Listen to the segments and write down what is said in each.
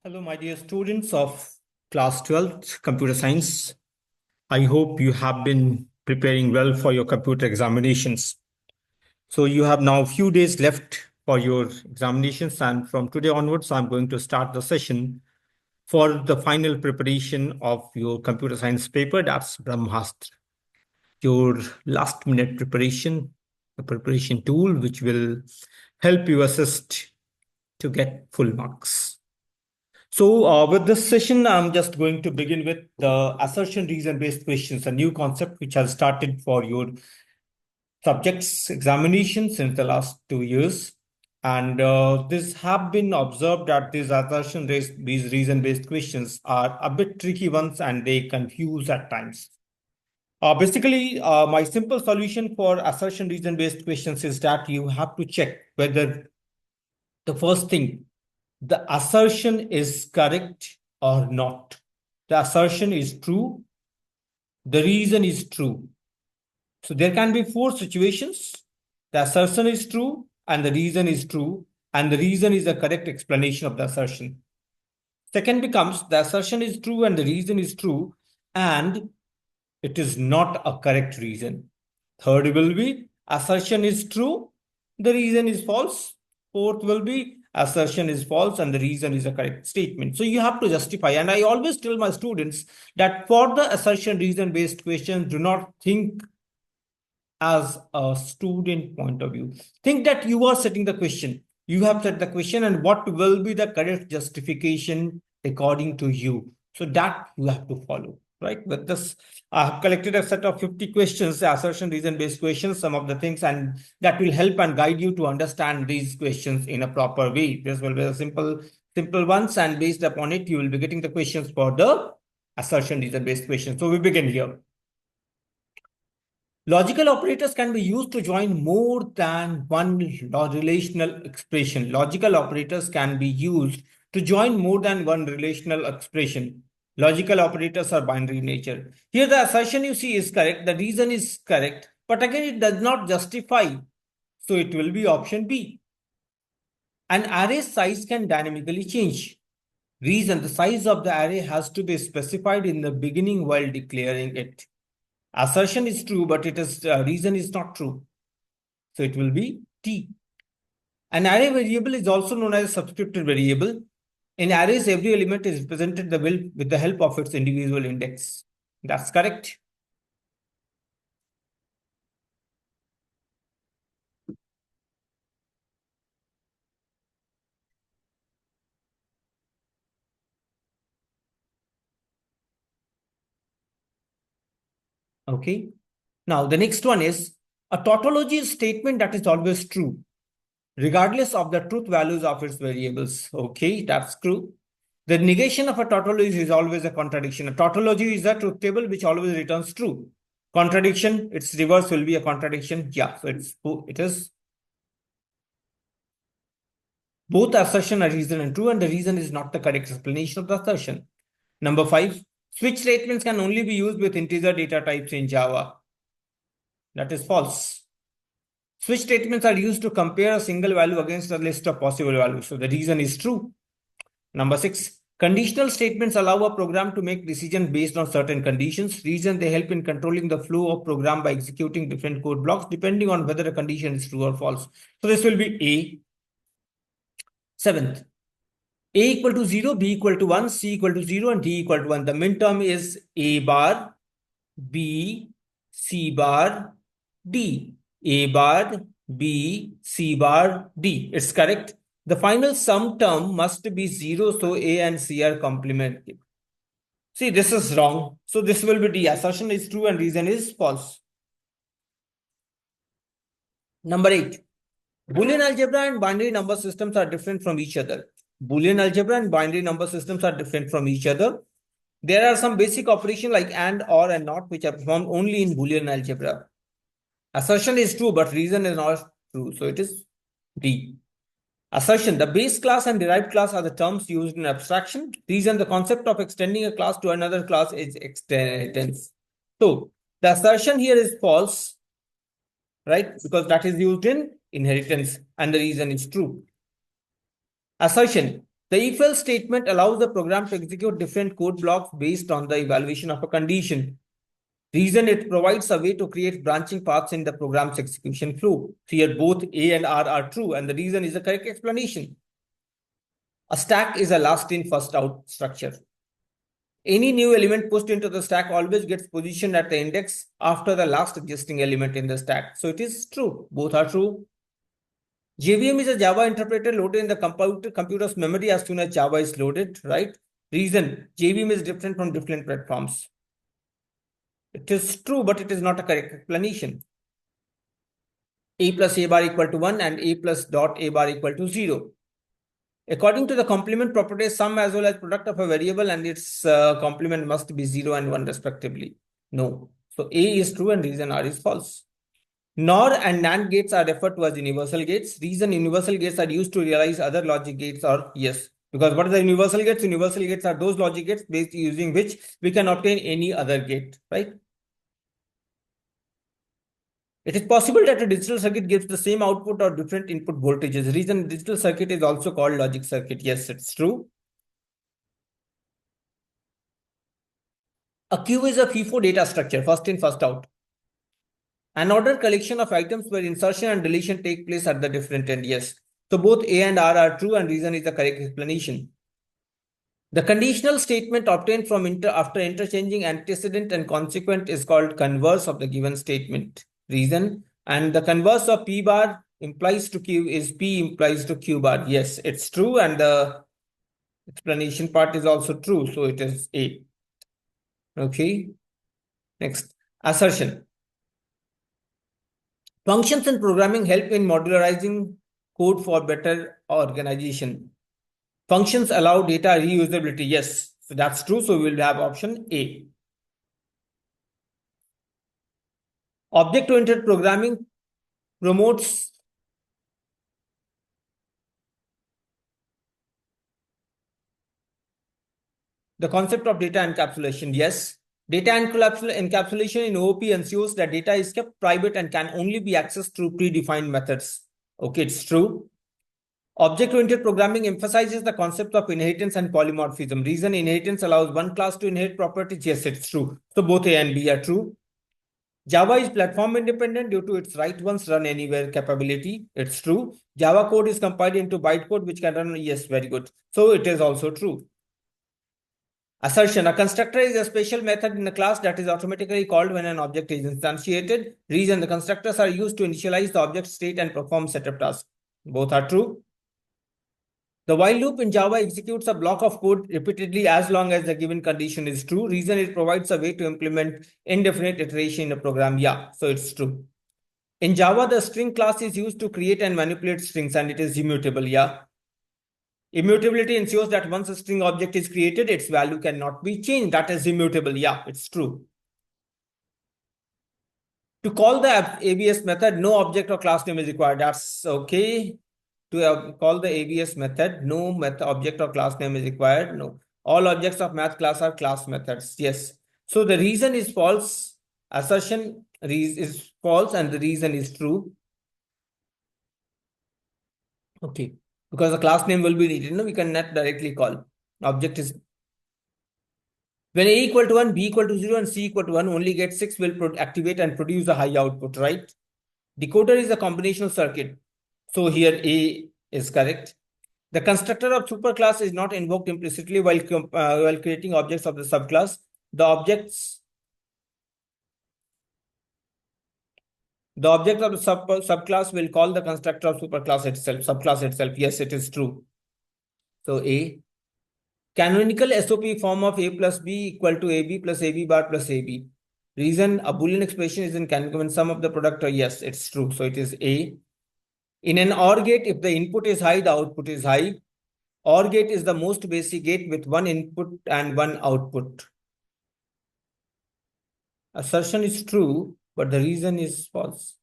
Hello, my dear students of class 12th computer science. I hope you have been preparing well for your computer examinations. So you have now a few days left for your examinations, and from today onwards, I'm going to start the session for the final preparation of your computer science paper. That's Brahmastra, your last minute preparation, the preparation tool which will help you assist to get full marks. So, with this session, I'm just going to begin with the assertion-reason based questions, a new concept which has started for your subjects examination since the last 2 years. And this have been observed that these these reason-based questions are a bit tricky ones and they confuse at times. Basically, my simple solution for assertion-reason based questions is that you have to check whether the first thing, the assertion is correct or not. The assertion is true. The reason is true. So there can be four situations. The assertion is true and the reason is true. And the reason is the correct explanation of the assertion. Second becomes the assertion is true and the reason is true. And it is not a correct reason. Third will be assertion is true. The reason is false. Fourth will be assertion is false and the reason is a correct statement. So you have to justify. And I always tell my students that for the assertion reason based questions, do not think as a student point of view. Think that you are setting the question. You have set the question and what will be the correct justification according to you. So that you have to follow, right? With this, I have collected a set of 50 questions, assertion reason based questions, some of the things, and that will help and guide you to understand these questions in a proper way. This will be a simple ones, and based upon it, you will be getting the questions for the assertion reason based questions. So we begin here. Logical operators can be used to join more than one relational expression. Logical operators can be used to join more than one relational expression. Logical operators are binary in nature. Here the assertion you see is correct, the reason is correct, but again it does not justify. So it will be option B. An array size can dynamically change. Reason, the size of the array has to be specified in the beginning while declaring it. Assertion is true, but it is reason is not true. So it will be T. An array variable is also known as a subscripted variable. In arrays, every element is represented with the help of its individual index. That's correct. Okay. Now, the next one is a tautology is a statement that is always true, regardless of the truth values of its variables. Okay, that's true. The negation of a tautology is always a contradiction. A tautology is a truth table which always returns true. Contradiction, its reverse will be a contradiction. Yeah, so it is both assertion are reason and true, and the reason is not the correct explanation of the assertion. Number 5, switch statements can only be used with integer data types in Java. That is false. Switch statements are used to compare a single value against a list of possible values. So the reason is true. Number 6, conditional statements allow a program to make decisions based on certain conditions. Reason, they help in controlling the flow of program by executing different code blocks depending on whether a condition is true or false. So this will be A. 7th, A equal to 0, B equal to 1, C equal to 0, and D equal to 1. The min term is A bar, B, C bar, D. A bar, B, C bar, D. It's correct. The final sum term must be 0, so A and C are complementary. See, this is wrong. So this will be D. Assertion is true and reason is false. Number 8. Boolean algebra and binary number systems are different from each other. Boolean algebra and binary number systems are different from each other. There are some basic operations like AND, OR, and NOT which are performed only in Boolean algebra. Assertion is true, but reason is not true. So it is D. Assertion, the base class and derived class are the terms used in abstraction. Reason, the concept of extending a class to another class is extendence. So the assertion here is false, right? Because that is used in inheritance and the reason is true. Assertion, The if-else statement allows the program to execute different code blocks based on the evaluation of a condition. Reason, it provides a way to create branching paths in the program's execution flow. Here, both A and R are true, and the reason is the correct explanation. A stack is a last in, first out structure. Any new element pushed into the stack always gets positioned at the index after the last existing element in the stack. So it is true. Both are true. JVM is a Java interpreter loaded in the computer's memory as soon as Java is loaded, right? Reason, JVM is different from different platforms. It is true, but it is not a correct explanation. A plus A bar equal to 1 and A plus dot A bar equal to 0. According to the complement property, sum as well as product of a variable and its complement must be 0 and 1 respectively. No. So A is true and reason R is false. NOR and NAND gates are referred to as universal gates. Reason, universal gates are used to realize other logic gates or yes. Because what are the universal gates? Universal gates are those logic gates based using which we can obtain any other gate, right? It is possible that a digital circuit gives the same output or different input voltages. Reason, digital circuit is also called logic circuit. Yes, it's true. A queue is a FIFO data structure, first in, first out. An ordered collection of items where insertion and deletion take place at the different end. Yes. So both A and R are true and reason is the correct explanation. The conditional statement obtained from after interchanging antecedent and consequent is called converse of the given statement. Reason, and the converse of P bar implies to Q is P implies to Q bar. Yes, it's true and the explanation part is also true. So it is A. Okay. Next, assertion. Functions in programming help in modularizing code for better organization. Functions allow data reusability. Yes, so that's true. So we will have option A. Object-oriented programming promotes the concept of data encapsulation. Yes. Data encapsulation in OOP ensures that data is kept private and can only be accessed through predefined methods. Okay, it's true. Object-oriented programming emphasizes the concept of inheritance and polymorphism. Reason, inheritance allows one class to inherit properties. Yes, it's true. So both A and B are true. Java is platform independent due to its write once run anywhere capability. It's true. Java code is compiled into bytecode which can run. Yes, very good. So it is also true. Assertion. A constructor is a special method in a class that is automatically called when an object is instantiated. Reason, the constructors are used to initialize the object state and perform setup tasks. Both are true. The while loop in Java executes a block of code repeatedly as long as the given condition is true. Reason, it provides a way to implement indefinite iteration in a program. Yeah, so it's true. In Java, the string class is used to create and manipulate strings and it is immutable. Yeah. Immutability ensures that once a string object is created, its value cannot be changed. That is immutable. Yeah, it's true. To call the ABS method, no object or class name is required. That's okay. To call the ABS method, no object or class name is required. No. All objects of math class are class methods. Yes. So the reason is false. Assertion is false and the reason is true. Okay. Because the class name will be needed. No, we cannot directly call. Object is when A equal to 1, B equal to 0, and C equal to 1, only get 6 will activate and produce a high output, right? Decoder is a combinational circuit. So here A is correct. The constructor of superclass is not invoked implicitly while creating objects of the subclass. The object of the subclass will call the constructor of superclass itself, subclass itself. Yes, it is true. So A. Canonical SOP form of A plus B equal to AB plus AB bar plus AB. Reason, a Boolean expression is in canonical when sum of the product. Yes, it's true. So it is A. In an OR gate, if the input is high, the output is high. OR gate is the most basic gate with one input and one output. Assertion is true, but the reason is false.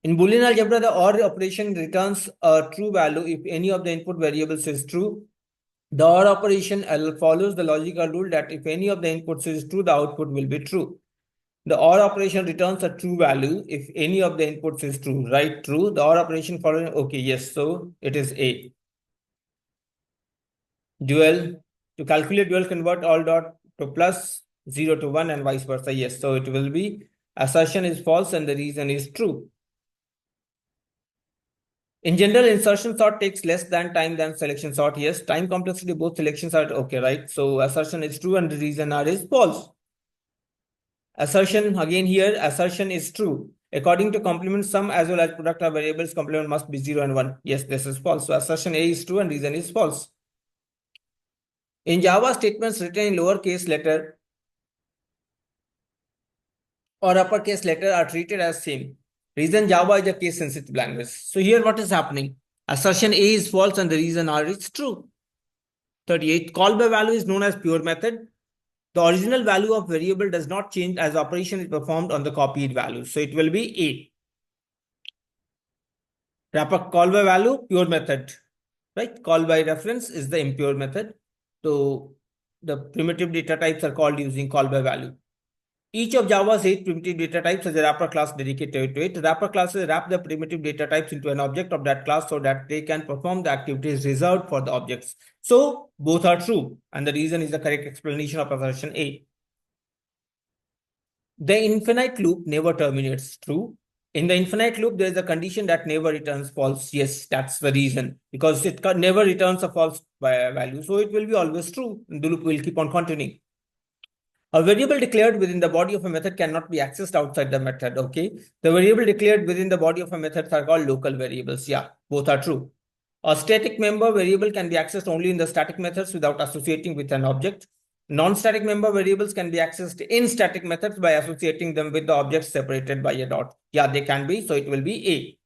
In Boolean algebra, the OR operation returns a true value if any of the input variables is true. The OR operation follows the logical rule that if any of the inputs is true, the output will be true. The OR operation returns a true value if any of the inputs is true, right? True. The OR operation following, okay, yes. So it is A. Dual, to calculate dual, convert all dot to plus, 0 to 1 and vice versa. Yes. So it will be assertion is false and the reason is true. In general, insertion sort takes less than time than selection sort. Yes, time complexity, both selections are okay, right? So assertion is true and the reason R is false. Assertion, again here, assertion is true. According to complement sum as well as product of variables, complement must be 0 and 1. Yes, this is false. So assertion A is true and reason is false. In Java, statements written in lowercase letter or uppercase letter are treated as same. Reason Java is a case sensitive language. So here what is happening? Assertion A is false and the reason R is true. 38. Call by value is known as pure method. The original value of variable does not change as operation is performed on the copied value. So it will be A. Wrapper call by value, pure method, right? Call by reference is the impure method. So the primitive data types are called using call by value. Each of Java's 8 primitive data types has a wrapper class dedicated to it. Wrapper classes wrap the primitive data types into an object of that class so that they can perform the activities reserved for the objects. So both are true, and the reason is the correct explanation of assertion A. The infinite loop never terminates. True. In the infinite loop, there is a condition that never returns false. Yes, that's the reason. Because it never returns a false value. So it will be always true. The loop will keep on continuing. A variable declared within the body of a method cannot be accessed outside the method. Okay. The variable declared within the body of a method are called local variables. Yeah, both are true. A static member variable can be accessed only in the static methods without associating with an object. Non-static member variables can be accessed in static methods by associating them with the objects separated by a dot. Yeah, they can be. So it will be A.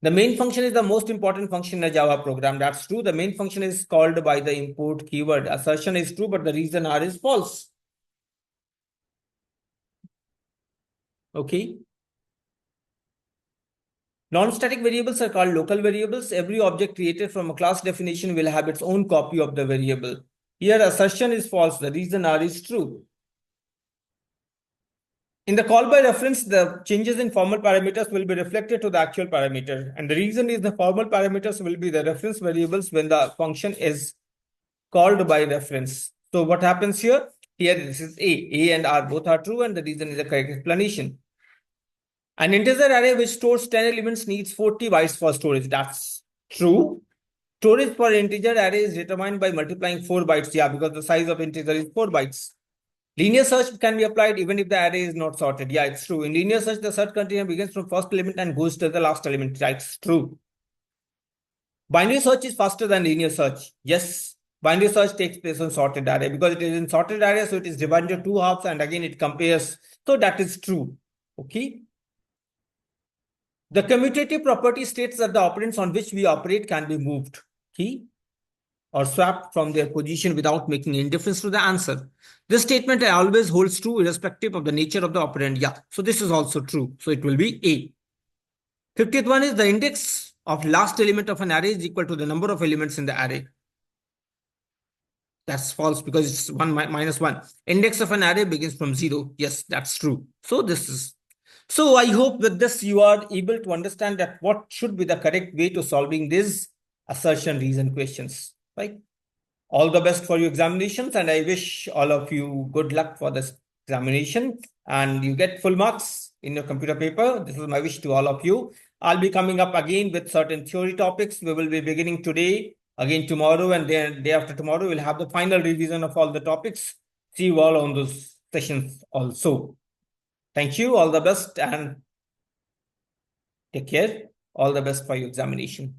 The main function is the most important function in a Java program. That's true. The main function is called by the import keyword. Assertion is true, but the reason R is false. Okay. Non-static variables are called local variables. Every object created from a class definition will have its own copy of the variable. Here, assertion is false. The reason R is true. In the call by reference, the changes in formal parameters will be reflected to the actual parameter. And the reason is the formal parameters will be the reference variables when the function is called by reference. So what happens here? Here, this is A. A and R both are true, and the reason is the correct explanation. An integer array which stores 10 elements needs 40 bytes for storage. That's true. Storage for integer array is determined by multiplying 4 bytes. Yeah, because the size of integer is 4 bytes. Linear search can be applied even if the array is not sorted. Yeah, it's true. In linear search, the search container begins from first element and goes to the last element. Yeah, it's true. Binary search is faster than linear search. Yes, binary search takes place on sorted array because it is in sorted array, so it is divided into two halves and again it compares. So that is true. Okay. The commutative property states that the operands on which we operate can be moved. Okay, or swapped from their position without making any difference to the answer. This statement always holds true irrespective of the nature of the operand. Yeah, so this is also true. So it will be A. 50th one is the index of last element of an array is equal to the number of elements in the array. That's false because it's 1 minus 1. Index of an array begins from 0. Yes, that's true. So this is. So I hope with this you are able to understand that what should be the correct way to solving these assertion reason questions, right? All the best for your examinations, and I wish all of you good luck for this examination and you get full marks in your computer paper. This is my wish to all of you. I'll be coming up again with certain theory topics. We will be beginning today, again tomorrow, and then day after tomorrow. We'll have the final revision of all the topics. See you all on those sessions also. Thank you. All the best and take care. All the best for your examination.